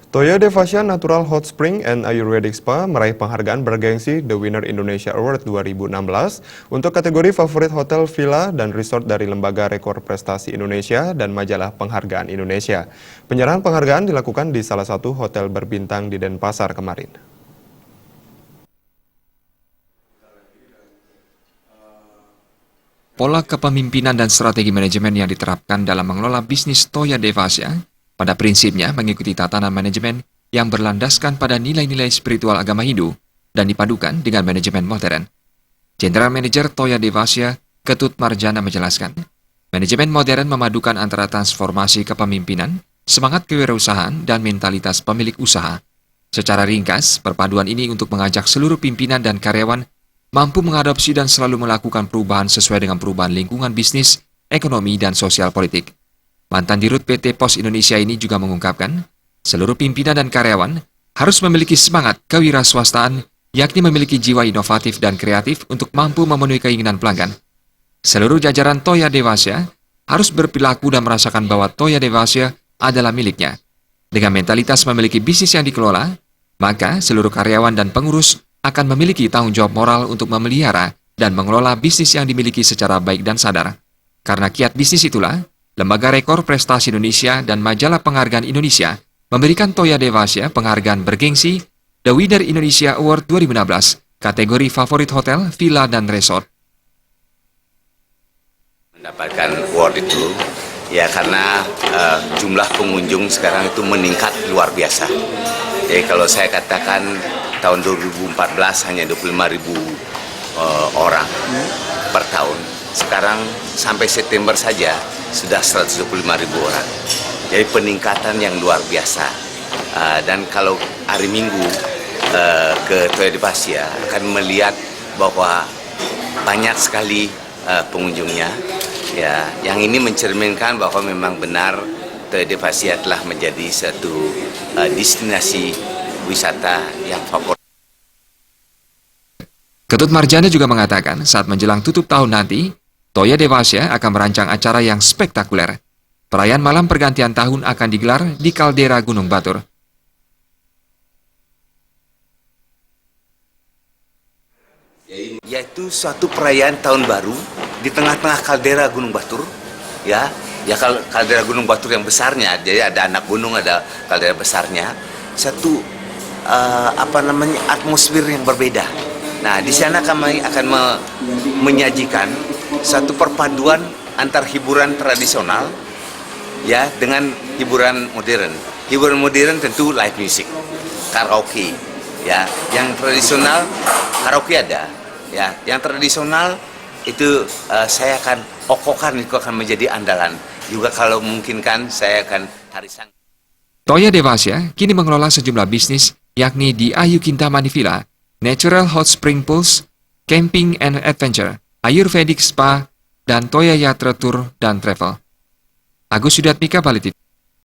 Toya Devasya Natural Hot Spring and Ayurvedic Spa meraih penghargaan bergengsi The Winner Indonesia Award 2016 untuk kategori favorit hotel, villa, dan resort dari Lembaga Rekor Prestasi Indonesia dan Majalah Penghargaan Indonesia. Penyerahan penghargaan dilakukan di salah satu hotel berbintang di Denpasar kemarin. Pola kepemimpinan dan strategi manajemen yang diterapkan dalam mengelola bisnis Toya Devasya pada prinsipnya mengikuti tatanan manajemen yang berlandaskan pada nilai-nilai spiritual agama Hindu dan dipadukan dengan manajemen modern. General Manager Toya Devasya, Ketut Marjana menjelaskan, manajemen modern memadukan antara transformasi kepemimpinan, semangat kewirausahaan, dan mentalitas pemilik usaha. Secara ringkas, perpaduan ini untuk mengajak seluruh pimpinan dan karyawan mampu mengadopsi dan selalu melakukan perubahan sesuai dengan perubahan lingkungan bisnis, ekonomi, dan sosial politik. Mantan Dirut PT Pos Indonesia ini juga mengungkapkan, seluruh pimpinan dan karyawan harus memiliki semangat kewirausahaan, yakni memiliki jiwa inovatif dan kreatif untuk mampu memenuhi keinginan pelanggan. Seluruh jajaran Toya Devasya harus berperilaku dan merasakan bahwa Toya Devasya adalah miliknya. Dengan mentalitas memiliki bisnis yang dikelola, maka seluruh karyawan dan pengurus akan memiliki tanggung jawab moral untuk memelihara dan mengelola bisnis yang dimiliki secara baik dan sadar. Karena kiat bisnis itulah, Lembaga Rekor Prestasi Indonesia dan Majalah Penghargaan Indonesia memberikan Toya Devasya penghargaan bergengsi The Winner Indonesia Award 2016, kategori favorit hotel, villa, dan resort. Mendapatkan award itu, ya karena jumlah pengunjung sekarang itu meningkat luar biasa. Jadi kalau saya katakan tahun 2014 hanya 25.000 orang per tahun. Sekarang sampai September saja sudah 125.000 orang. Jadi peningkatan yang luar biasa. Dan kalau hari Minggu ke Toya Devasya akan melihat bahwa banyak sekali pengunjungnya. Ya, yang ini mencerminkan bahwa memang benar Toya Devasya telah menjadi satu destinasi wisata yang favorit. Ketut Marjana juga mengatakan saat menjelang tutup tahun nanti, Toya Devasya akan merancang acara yang spektakuler. Perayaan malam pergantian tahun akan digelar di kaldera Gunung Batur. Yaitu suatu perayaan tahun baru di tengah-tengah kaldera Gunung Batur, ya kaldera Gunung Batur yang besarnya, jadi ada anak gunung, ada kaldera besarnya, satu atmosfer yang berbeda. Nah, di sana kami akan menyajikan satu perpaduan antar hiburan tradisional ya dengan hiburan modern. Hiburan modern tentu live music, karaoke, ya. Yang tradisional karaoke ada, ya. Yang tradisional itu saya akan okokan, itu akan menjadi andalan. Juga kalau memungkinkan saya akan harisan. Toya Devasya kini mengelola sejumlah bisnis yakni di Ayu Kintamani Villa, Natural Hot Spring Pools, Camping and Adventure, Ayurvedic Spa, dan Toya Yatra Tour dan Travel. Agus Sudatmika, Bali TV.